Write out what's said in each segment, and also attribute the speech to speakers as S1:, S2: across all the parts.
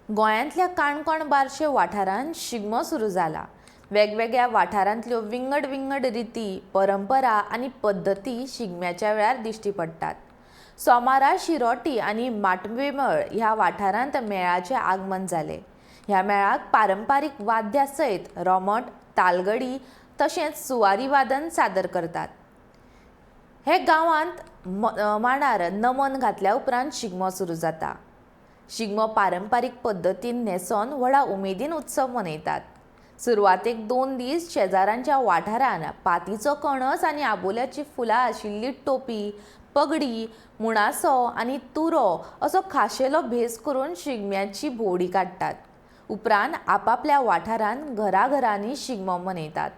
S1: गोंयांतल्या काणकोण बार्शे वाठारांत शिगमो सुरू जाला। वेगवेगळ्या वाठारांतल्यो विंगड विंगड रिती, परंपरा आनी पद्धती शिगम्याच्या वेळार दिश्टी पडटात। सोमारा शिरोटी आनी माटमेमळ ह्या वाठारांत मेळाचें आगमन जालें। ह्या मेळाक पारंपारीक वाद्यां सयत रोमट, तालगडी तशेंच सुवारी वादन सादर करतात। हे गांवांत मांडार नमन घातल्या उपरांत शिगमो सुरू जाता। शिगमो पारंपारीक पद्धतीन न्हेसोन व्हडा उमेदीन उत्सव मनयतात। सुरवातेक 2 दीस शेजारांच्या वाठारान पातीचो कणस आनी आबोल्याची फुलां आशिल्ली टोपी, पगडी, मुणासो आनी तुरो असो खाशेलो भेस करून शिगम्याची भोवडी काडटात। उपरांत आपापल्या वाठारांत घराघरांनी शिगमो मनयतात।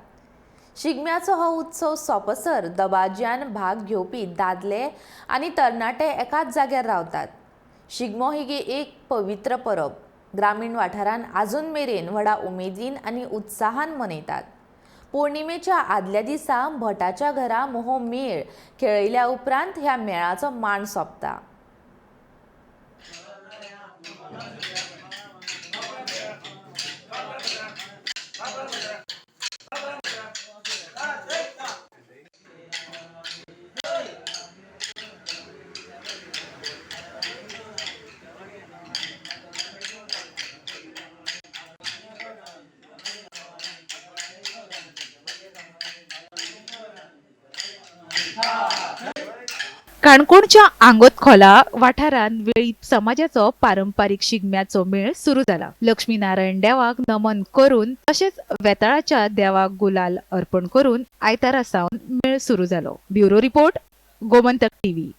S1: शिगम्याचो हो उत्सव सोंपसर दबाज्यान भाग घेवपी दादले आनी तरणाटे एकाच जाग्यार रावतात। शिगमो ही एक पवित्र परब ग्रामीण वाठारांत आजून मेरेन व्हडा उमेदीन आनी उत्साहान मनयतात। पौर्णिमेच्या आदल्या दिसा भटाच्या घरा मोहो मेळ खेळयल्या उपरांत ह्या मेळाचो मांड सोंपता।
S2: काणकोणच्या आंगोतखोला वाठारांत वेळीप समाजाचो पारंपारीक शिगम्याचो मेळ सुरू जाला। लक्ष्मीनारायण देवाक नमन करून तशेंच वेताळाच्या देवाक गुलाल अर्पण करून आयतारा सावन मेळ सुरू जालो। Bureau report, Gomantak TV.